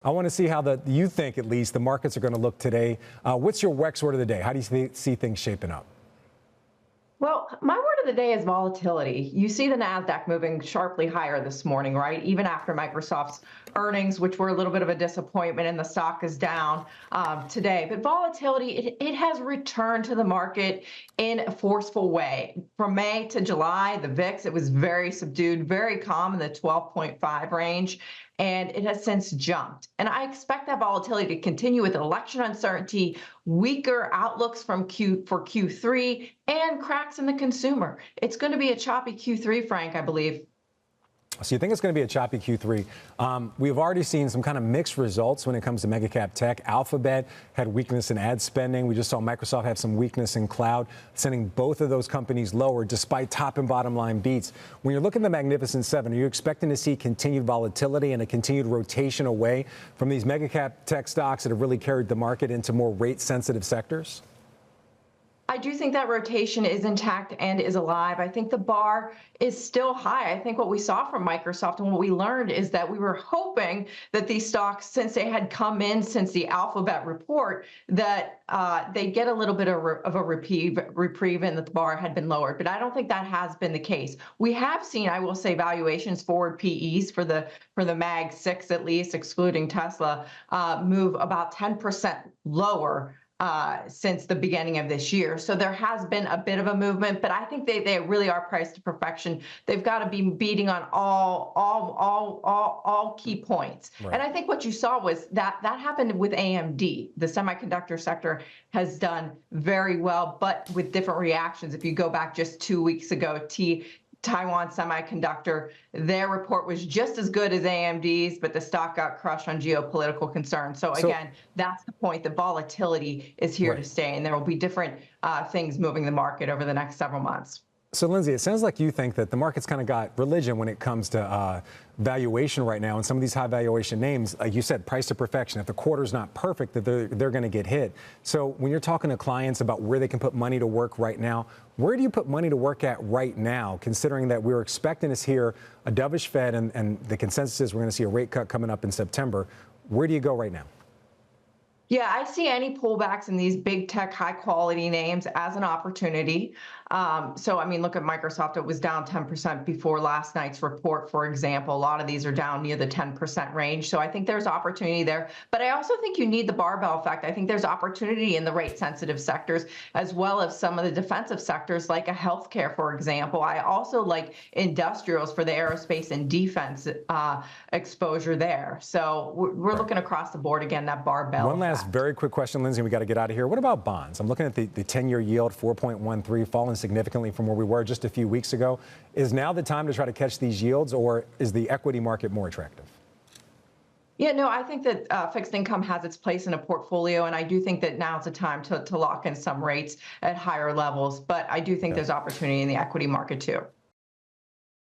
I want to see how you think, at least, the markets are going to look today. What's your WEX word of the day? How do you see things shaping up? Well, my word of the day is volatility. You see the NASDAQ moving sharply higher this morning, right? Even after Microsoft's earnings, which were a little bit of a disappointment, and the stock is down today. But volatility, it has returned to the market in a forceful way. From May to July, the VIX, it was very subdued, very calm in the 12.5 range. And it has since jumped. And I expect that volatility to continue with election uncertainty, weaker outlooks for Q3, and cracks in the consumer. It's going to be a choppy Q3, Frank, I believe. So you think it's going to be a choppy Q3. We've already seen some kind of mixed results when it comes to mega cap tech. Alphabet had weakness in ad spending. We just saw Microsoft have some weakness in cloud, sending both of those companies lower despite top and bottom line beats. When you're looking at the Magnificent Seven, are you expecting to see continued volatility and a continued rotation away from these mega cap tech stocks that have really carried the market into more rate sensitive sectors? I do think that rotation is intact and is alive. I think the bar is still high. I think what we saw from Microsoft and what we learned is that we were hoping that these stocks, since they had come in since the Alphabet report, that they'd get a little bit of a reprieve and that the bar had been lowered. But I don't think that has been the case. We have seen, I will say, valuations, forward PEs for the Mag 6 at least, excluding Tesla, move about 10% lower since the beginning of this year. So there has been a bit of a movement, but I think they really are priced to perfection. They've got to be beating on all key points. Right. And I think what you saw was that happened with AMD. The semiconductor sector has done very well, but with different reactions. If you go back just 2 weeks ago, Taiwan Semiconductor, their report was just as good as AMD's, but the stock got crushed on geopolitical concerns. So again, that's the point. The volatility is here to stay, and there will be different things moving the market over the next several months. So, Lindsey, it sounds like you think that the market's kind of got religion when it comes to valuation right now, and some of these high valuation names, like you said, price to perfection. If the quarter's not perfect, that they're going to get hit. So when you're talking to clients about where they can put money to work right now, where do you put money to work at right now, considering that we're expecting to hear a dovish Fed and the consensus is we're going to see a rate cut coming up in September? Where do you go right now? Yeah, I see any pullbacks in these big tech, high quality names as an opportunity. So, I mean, look at Microsoft. It was down 10% before last night's report, for example. A lot of these are down near the 10% range. So I think there's opportunity there. But I also think you need the barbell effect. I think there's opportunity in the rate sensitive sectors, as well as some of the defensive sectors, like a healthcare, for example. I also like industrials for the aerospace and defense exposure there. So we're looking across the board again, that barbell One last effect. very quick question, Lindsey, we got to get out of here. What about bonds? I'm looking at the 10-year yield, 4.13, fallen significantly from where we were just a few weeks ago. Is now the time to try to catch these yields, or is the equity market more attractive? Yeah, no, I think that fixed income has its place in a portfolio, and I do think that now's the time to lock in some rates at higher levels. But I do think there's opportunity in the equity market too.